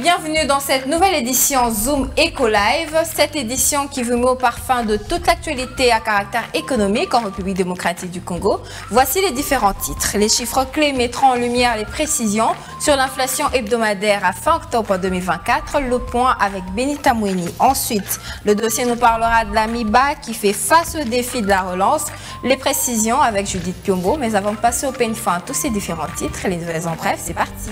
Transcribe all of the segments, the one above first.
bienvenue dans cette nouvelle édition Zoom Eco Live. Cette édition qui vous met au parfum de toute l'actualité à caractère économique en République démocratique du Congo. Voici les différents titres. Les chiffres clés mettront en lumière les précisions sur l'inflation hebdomadaire à fin octobre 2024. Le point avec Benita Mouini. Ensuite, le dossier nous parlera de la MIBA qui fait face au défi de la relance. Les précisions avec Judith Piombo. Mais avant de passer au peigne fin à tous ces différents titres, les nouvelles en bref, c'est parti.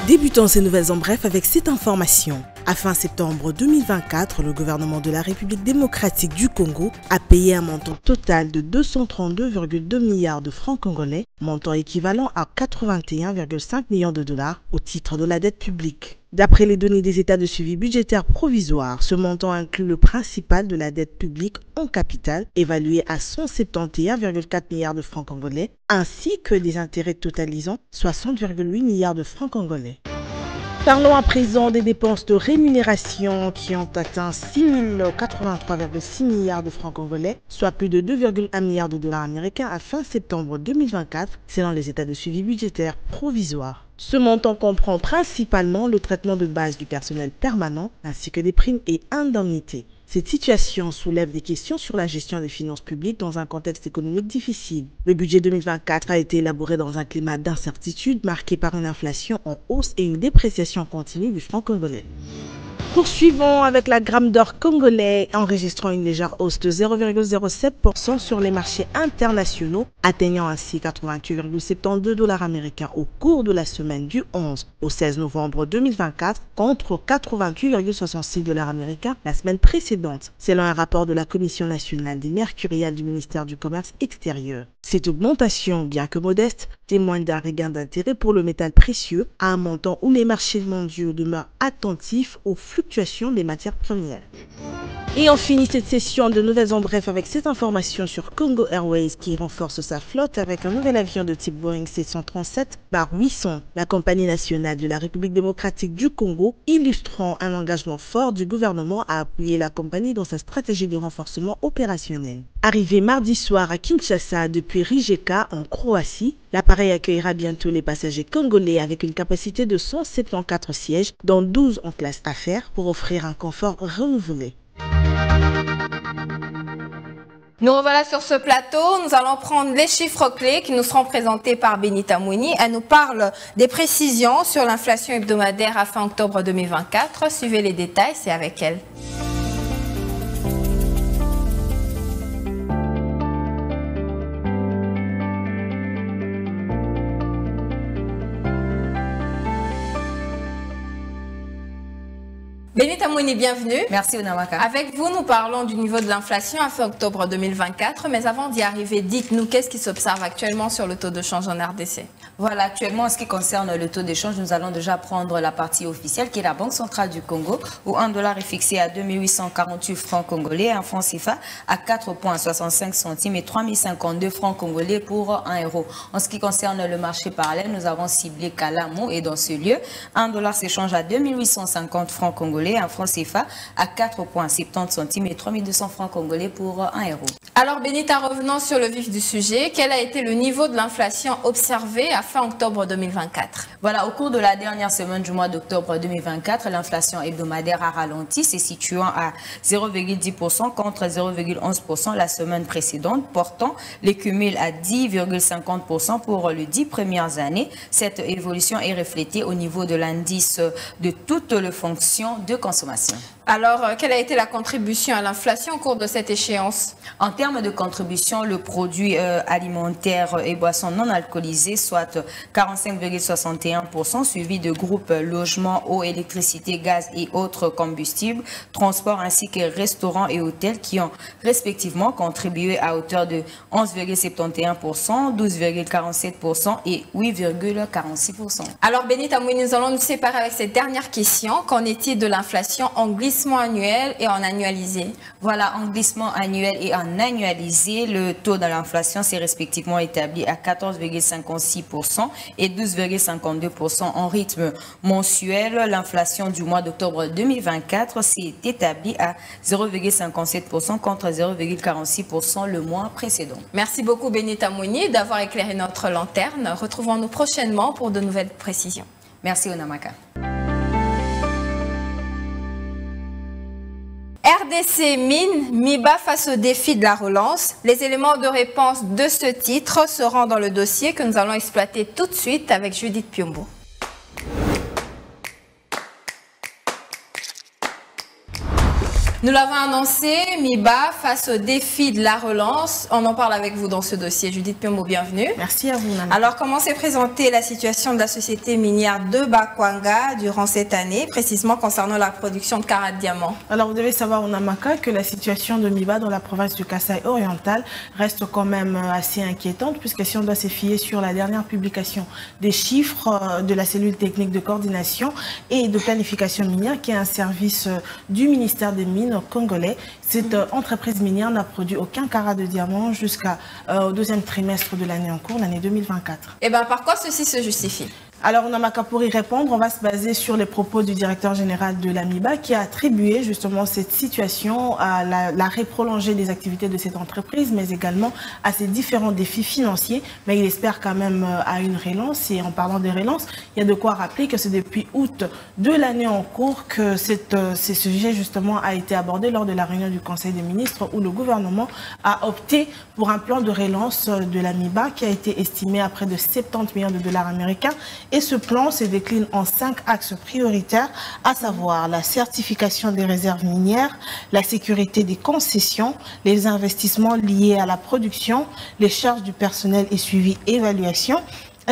Débutons ces nouvelles en bref avec cette information. À fin septembre 2024, le gouvernement de la République démocratique du Congo a payé un montant total de 232,2 milliards de francs congolais, montant équivalent à 81,5 millions de dollars au titre de la dette publique. D'après les données des états de suivi budgétaire provisoire, ce montant inclut le principal de la dette publique en capital, évalué à 171,4 milliards de francs congolais, ainsi que des intérêts totalisant 60,8 milliards de francs congolais. Parlons à présent des dépenses de rémunération qui ont atteint 6 083,6 milliards de francs congolais, soit plus de 2,1 milliards de dollars américains à fin septembre 2024, selon les états de suivi budgétaire provisoire. Ce montant comprend principalement le traitement de base du personnel permanent ainsi que des primes et indemnités. Cette situation soulève des questions sur la gestion des finances publiques dans un contexte économique difficile. Le budget 2024 a été élaboré dans un climat d'incertitude marqué par une inflation en hausse et une dépréciation continue du franc congolais. Poursuivons avec la gramme d'or congolais enregistrant une légère hausse de 0,07% sur les marchés internationaux, atteignant ainsi 88,72 dollars américains au cours de la semaine du 11 au 16 novembre 2024 contre 88,66 dollars américains la semaine précédente, selon un rapport de la Commission nationale des mercuriales du ministère du Commerce extérieur. Cette augmentation, bien que modeste, témoigne d'un regain d'intérêt pour le métal précieux à un montant où les marchés mondiaux demeurent attentifs aux fluctuations des matières premières. Et on finit cette session de nouvelles en bref avec cette information sur Congo Airways qui renforce sa flotte avec un nouvel avion de type Boeing 737-800. La compagnie nationale de la République démocratique du Congo, illustrant un engagement fort du gouvernement à appuyer la compagnie dans sa stratégie de renforcement opérationnel. Arrivé mardi soir à Kinshasa depuis Rijeka en Croatie, l'appareil accueillera bientôt les passagers congolais avec une capacité de 174 sièges, dont 12 en classe affaires, pour offrir un confort renouvelé. Nous revoilà sur ce plateau. Nous allons prendre les chiffres clés qui nous seront présentés par Benita Mouini. Elle nous parle des précisions sur l'inflation hebdomadaire à fin octobre 2024. Suivez les détails, c'est avec elle. Benita Mouini, bienvenue. Merci Onawaka. Avec vous, nous parlons du niveau de l'inflation à fin octobre 2024. Mais avant d'y arriver, dites-nous qu'est-ce qui s'observe actuellement sur le taux de change en RDC. Voilà, actuellement, en ce qui concerne le taux d'échange, nous allons déjà prendre la partie officielle qui est la Banque centrale du Congo, où un dollar est fixé à 2848 francs congolais, un franc CFA à 4,65 centimes et 3052 francs congolais pour 1 euro. En ce qui concerne le marché parallèle, nous avons ciblé Kalamo et dans ce lieu, un dollar s'échange à 2850 francs congolais, un franc CFA à 4,70 centimes et 3200 francs congolais pour 1 euro. Alors Benita, revenons sur le vif du sujet. Quel a été le niveau de l'inflation observé à fin octobre 2024? Voilà, au cours de la dernière semaine du mois d'octobre 2024, l'inflation hebdomadaire a ralenti, se situant à 0,10% contre 0,11% la semaine précédente, portant les cumuls à 10,50% pour les 10 premières années. Cette évolution est reflétée au niveau de l'indice de toutes les fonctions de consommation. Alors, quelle a été la contribution à l'inflation au cours de cette échéance? En termes de contribution, le produit alimentaire et boissons non alcoolisées, soit 45,61%, suivi de groupes logements, eau, électricité, gaz et autres combustibles, transport ainsi que restaurants et hôtels qui ont respectivement contribué à hauteur de 11,71%, 12,47% et 8,46%. Alors, Benita Mouini, nous allons nous séparer avec cette dernière question. Qu'en est-il de l'inflation en glissement annuel et en annualisé? Voilà, en glissement annuel et en annualisé, le taux de l'inflation s'est respectivement établi à 14,56% et 12,52% en rythme mensuel. L'inflation du mois d'octobre 2024 s'est établie à 0,57% contre 0,46% le mois précédent. Merci beaucoup Benita Mouni d'avoir éclairé notre lanterne. Retrouvons-nous prochainement pour de nouvelles précisions. Merci Onamaka. RDC mine, MIBA face au défi de la relance. Les éléments de réponse de ce titre seront dans le dossier que nous allons exploiter tout de suite avec Judith Piombo. Nous l'avons annoncé, MIBA face au défi de la relance. On en parle avec vous dans ce dossier. Judith Piombo, bienvenue. Merci à vous, Nana. Alors, comment s'est présentée la situation de la société minière de Bakwanga durant cette année, précisément concernant la production de carats de diamants? Alors, vous devez savoir, Onamaka, que la situation de MIBA dans la province du Kasaï oriental reste quand même assez inquiétante, puisque si on doit se fier sur la dernière publication des chiffres de la cellule technique de coordination et de planification minière, qui est un service du ministère des Mines congolais, cette entreprise minière n'a produit aucun carat de diamant jusqu'au deuxième trimestre de l'année en cours, l'année 2024. Et bien, par quoi ceci se justifie? Alors, Onamaka, pour y répondre, on va se baser sur les propos du directeur général de la MIBA qui a attribué justement cette situation à l'arrêt prolongé des activités de cette entreprise, mais également à ses différents défis financiers. Mais il espère quand même à une relance. Et en parlant des relances, il y a de quoi rappeler que c'est depuis août de l'année en cours que ce sujet justement a été abordé lors de la réunion du Conseil des ministres où le gouvernement a opté pour un plan de relance de la MIBA qui a été estimé à près de 70 millions de dollars américains. Et ce plan se décline en 5 axes prioritaires, à savoir la certification des réserves minières, la sécurité des concessions, les investissements liés à la production, les charges du personnel et suivi évaluation,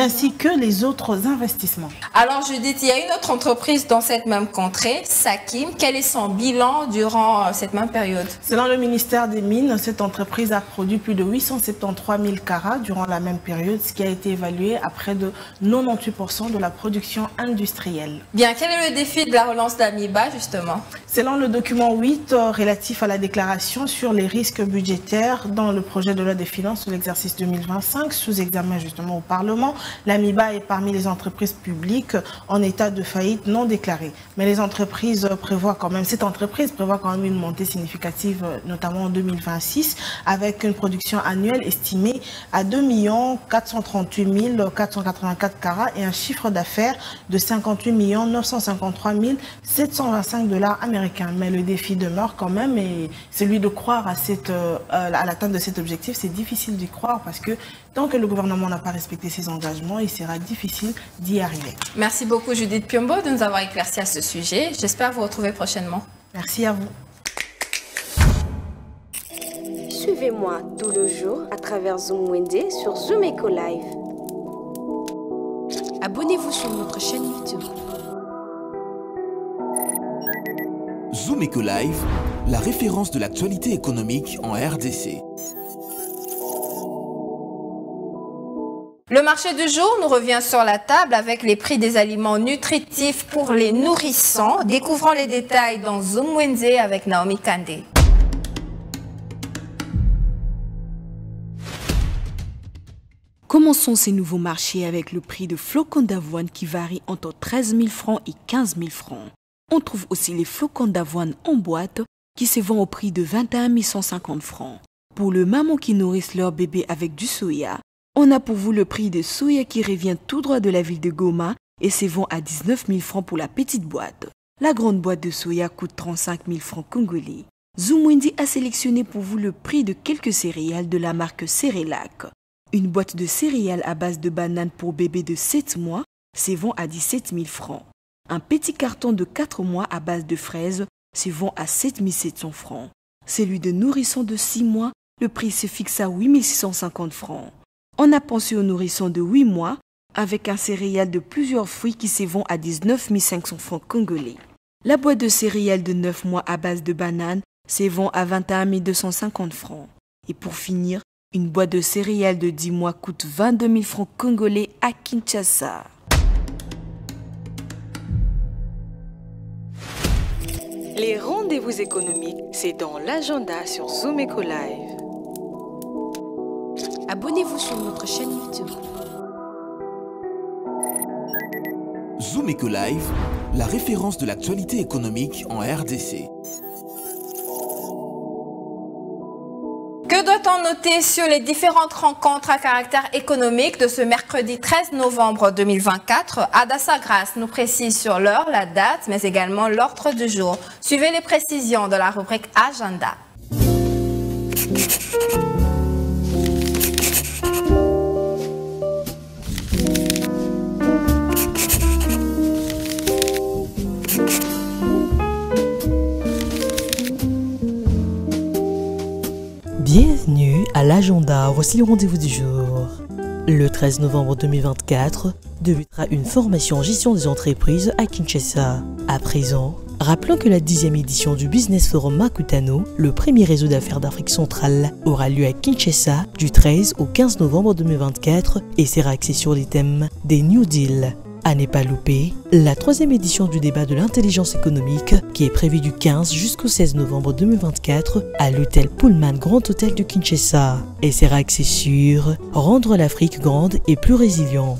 ainsi que les autres investissements. Alors Judith, il y a une autre entreprise dans cette même contrée, Sakim. Quel est son bilan durant cette même période? Selon le ministère des Mines, cette entreprise a produit plus de 873 000 carats durant la même période, ce qui a été évalué à près de 98% de la production industrielle. Bien, quel est le défi de la relance d'Amiba justement? Selon le document 8 relatif à la déclaration sur les risques budgétaires dans le projet de loi des finances sur l'exercice 2025, sous examen justement au Parlement, l'Amiba est parmi les entreprises publiques en état de faillite non déclarée. Mais les entreprises prévoient quand même, cette entreprise prévoit quand même une montée significative, notamment en 2026, avec une production annuelle estimée à 2 438 484 carats et un chiffre d'affaires de 58 953 725 dollars américains. Mais le défi demeure quand même et celui de croire à l'atteinte de cet objectif, c'est difficile d'y croire parce que tant que le gouvernement n'a pas respecté ses engagements, il sera difficile d'y arriver. Merci beaucoup Judith Piombo de nous avoir éclairci à ce sujet. J'espère vous retrouver prochainement. Merci à vous. Suivez-moi tout le jour à travers Zoom Wednesday sur Zoom Eco Live. Abonnez-vous sur notre chaîne YouTube. Zoom Eco Live, la référence de l'actualité économique en RDC. Le marché du jour nous revient sur la table avec les prix des aliments nutritifs pour les nourrissons. Découvrons les détails dans Zoom Wednesday avec Naomi Kandé. Commençons ces nouveaux marchés avec le prix de flocons d'avoine qui varie entre 13 000 francs et 15 000 francs. On trouve aussi les flocons d'avoine en boîte qui se vendent au prix de 21 150 francs. Pour le maman qui nourrissent leur bébé avec du soya, on a pour vous le prix de soya qui revient tout droit de la ville de Goma et se vend à 19 000 francs pour la petite boîte. La grande boîte de soya coûte 35 000 francs congolais. Zoom Wendy a sélectionné pour vous le prix de quelques céréales de la marque Cérélac. Une boîte de céréales à base de bananes pour bébé de 7 mois se vend à 17 000 francs. Un petit carton de 4 mois à base de fraises se vend à 7 700 francs. Celui de nourrisson de 6 mois, le prix se fixe à 8 650 francs. On a pensé aux nourrissons de 8 mois avec un céréal de plusieurs fruits qui se vend à 19 500 francs congolais. La boîte de céréales de 9 mois à base de bananes se vend à 21 250 francs. Et pour finir, une boîte de céréales de 10 mois coûte 22 000 francs congolais à Kinshasa. Les rendez-vous économiques, c'est dans l'agenda sur Zoom Eco Live. Abonnez-vous sur notre chaîne YouTube. Zoom Eco Live, la référence de l'actualité économique en RDC. Que doit-on noter sur les différentes rencontres à caractère économique de ce mercredi 13 novembre 2024? Adassa Grasse nous précise sur l'heure, la date, mais également l'ordre du jour. Suivez les précisions de la rubrique Agenda. Bienvenue à l'agenda, voici le rendez-vous du jour. Le 13 novembre 2024 débutera une formation en gestion des entreprises à Kinshasa. À présent, rappelons que la 10e édition du Business Forum Makutano, le premier réseau d'affaires d'Afrique centrale, aura lieu à Kinshasa du 13 au 15 novembre 2024 et sera axée sur les thèmes des New Deal. À ne pas louper, la 3e édition du débat de l'intelligence économique qui est prévue du 15 jusqu'au 16 novembre 2024 à l'hôtel Pullman Grand Hôtel de Kinshasa et sera axée sur rendre l'Afrique grande et plus résilient.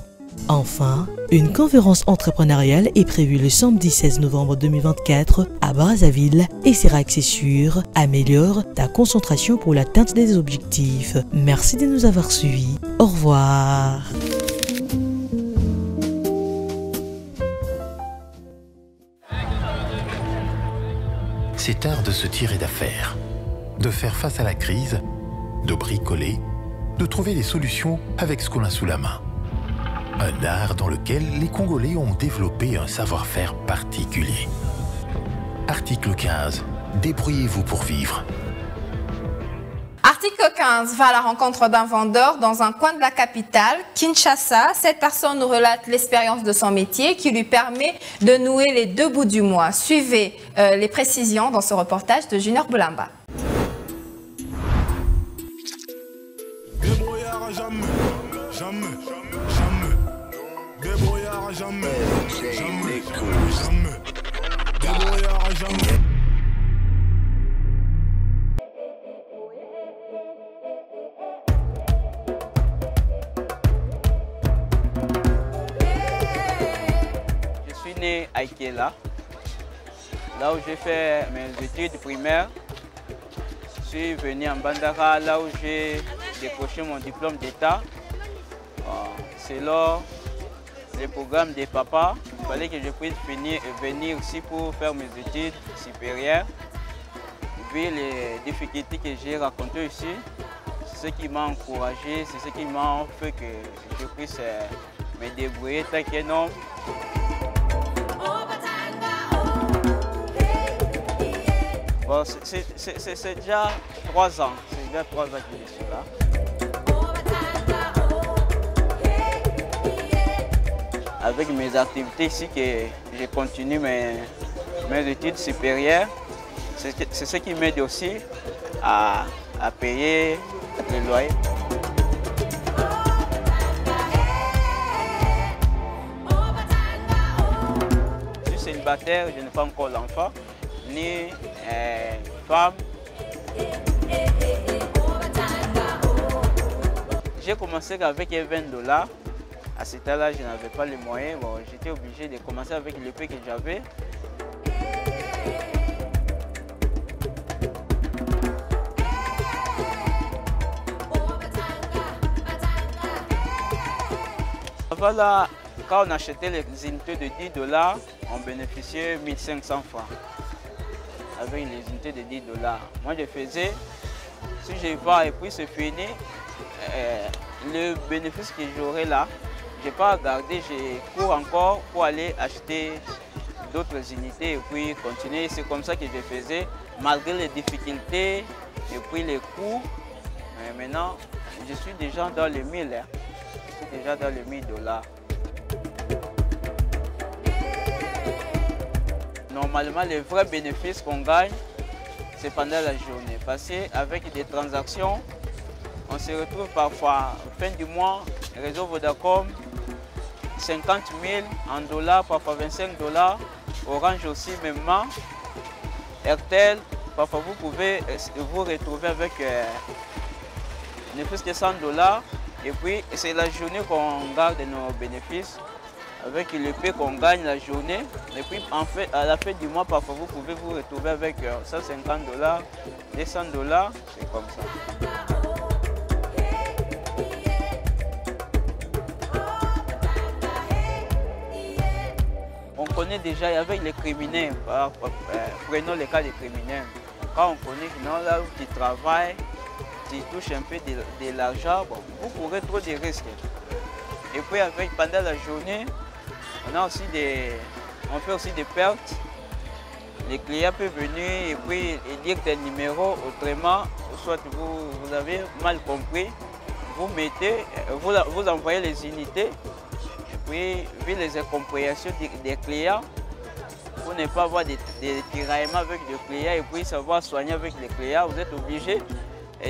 Enfin, une conférence entrepreneuriale est prévue le samedi 16 novembre 2024 à Brazzaville et sera axée sur améliore ta concentration pour l'atteinte des objectifs. Merci de nous avoir suivis. Au revoir. C'est art de se tirer d'affaire, de faire face à la crise, de bricoler, de trouver des solutions avec ce qu'on a sous la main. Un art dans lequel les Congolais ont développé un savoir-faire particulier. Article 15. Débrouillez-vous pour vivre. Article 15 va à la rencontre d'un vendeur dans un coin de la capitale, Kinshasa. Cette personne nous relate l'expérience de son métier qui lui permet de nouer les deux bouts du mois. Suivez les précisions dans ce reportage de Junior Boulamba. Débrouillard jamais, jamais, jamais. Débrouillard jamais, jamais, jamais. Débrouillard jamais. Né à Ikela, là où j'ai fait mes études primaires. Je suis venu en Bandara, là où j'ai décroché mon diplôme d'État. C'est là le programme des papas. Il fallait que je puisse venir aussi pour faire mes études supérieures. Vu les difficultés que j'ai rencontrées ici, c'est ce qui m'a encouragé, c'est ce qui m'a fait que je puisse me débrouiller tant qu'un homme. Bon, c'est déjà 3 ans. C'est déjà 3 ans que je suis là. Avec mes activités ici, que je continue mes études supérieures. C'est ce qui m'aide aussi à payer le loyer. Je suis célibataire, je n'ai pas encore l'enfant, ni femme. J'ai commencé avec $20. À cet âge-là, je n'avais pas les moyens. Bon, j'étais obligé de commencer avec le peu que j'avais. Voilà, quand on achetait les unités de $10, on bénéficiait 1500 francs. Avec les unités de $10. Moi, je faisais, si je vends et puis c'est fini, le bénéfice que j'aurai là, je n'ai pas à garder, je cours encore pour aller acheter d'autres unités et puis continuer. C'est comme ça que je faisais, malgré les difficultés et puis les coûts. Mais maintenant, je suis déjà dans les 1000. Je suis déjà dans les $1000. Normalement, les vrais bénéfices qu'on gagne, c'est pendant la journée. Parce qu'avec des transactions, on se retrouve parfois, fin du mois, réseau Vodacom, 50 000 en dollars, parfois $25. Orange aussi, même. RTL, parfois vous pouvez vous retrouver avec ne plus que 100 $. Et puis, c'est la journée qu'on garde nos bénéfices, avec le prix qu'on gagne la journée. Et puis, en fait, à la fin du mois, parfois vous pouvez vous retrouver avec 150 $, 200 $, c'est comme ça. On connaît déjà avec les criminels, prenons le cas des criminels. Quand on connaît que non, là où tu travailles, tu touches un peu de l'argent, bon, vous courez trop de risques. Et puis pendant la journée, on fait aussi des pertes. Les clients peuvent venir et puis dire tel numéro, autrement, soit vous avez mal compris, vous envoyez les unités. Oui, vu les incompréhensions des clients, pour ne pas avoir des tiraillements avec les clients et puis savoir soigner avec les clients, vous êtes obligé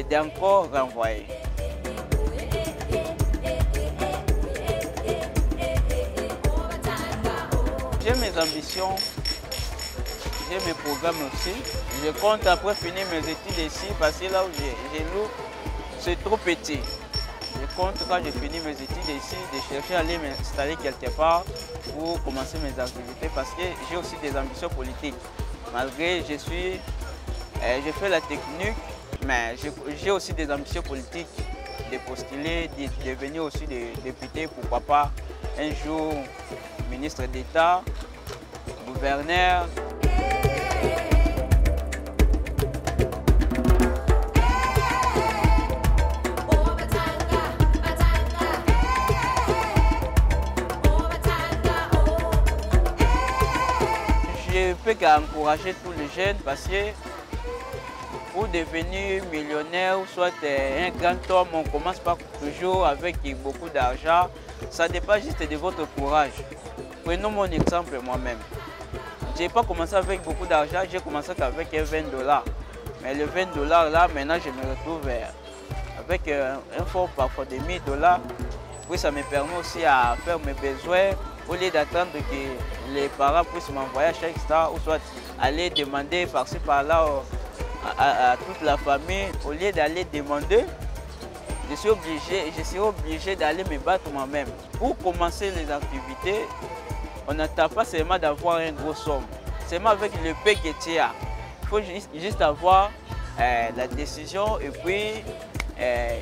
d'encore renvoyer. J'ai mes ambitions, j'ai mes programmes aussi. Je compte après finir mes études ici parce que là où j'ai loué, c'est trop petit. Je compte quand j'ai fini mes études ici, de chercher à aller m'installer quelque part pour commencer mes activités parce que j'ai aussi des ambitions politiques. Malgré j'ai fait la technique, mais j'ai aussi des ambitions politiques de postuler, de devenir aussi député, pourquoi pas un jour ministre d'État, gouverneur. Je peux qu'encourager tous les jeunes parce que pour devenir millionnaire ou soit un grand homme, on commence pas toujours avec beaucoup d'argent. Ça dépend juste de votre courage. Prenons mon exemple moi-même. Je n'ai pas commencé avec beaucoup d'argent, j'ai commencé avec 20 $. Mais le 20 $ là, maintenant je me retrouve avec un fonds parfois de 1000 $. Puis ça me permet aussi à faire mes besoins au lieu d'attendre que les parents puissent m'envoyer à chaque star ou soit aller demander par-ci par-là à toute la famille. Au lieu d'aller demander, je suis obligé d'aller me battre moi-même. Pour commencer les activités, on n'attend pas seulement d'avoir un gros somme. Seulement avec le peu que tu as. Il faut juste avoir la décision et puis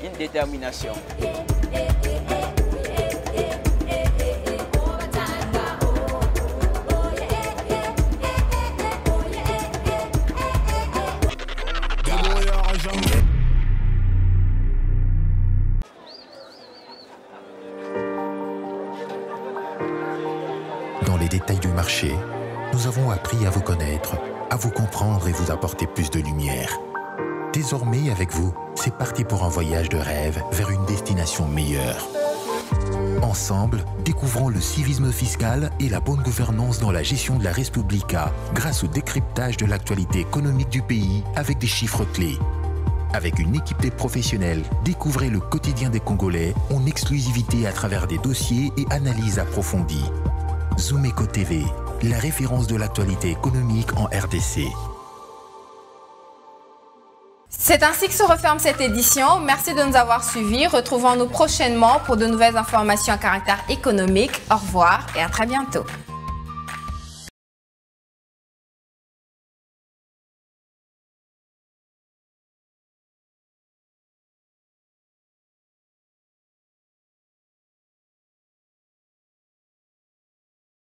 une détermination. Dans les détails du marché, nous avons appris à vous connaître, à vous comprendre et vous apporter plus de lumière. Désormais, avec vous, c'est parti pour un voyage de rêve vers une destination meilleure. Ensemble, découvrons le civisme fiscal et la bonne gouvernance dans la gestion de la Respublica grâce au décryptage de l'actualité économique du pays avec des chiffres clés. Avec une équipe de professionnels, découvrez le quotidien des Congolais en exclusivité à travers des dossiers et analyses approfondies. Zoom Eco TV, la référence de l'actualité économique en RDC. C'est ainsi que se referme cette édition. Merci de nous avoir suivis. Retrouvons-nous prochainement pour de nouvelles informations à caractère économique. Au revoir et à très bientôt.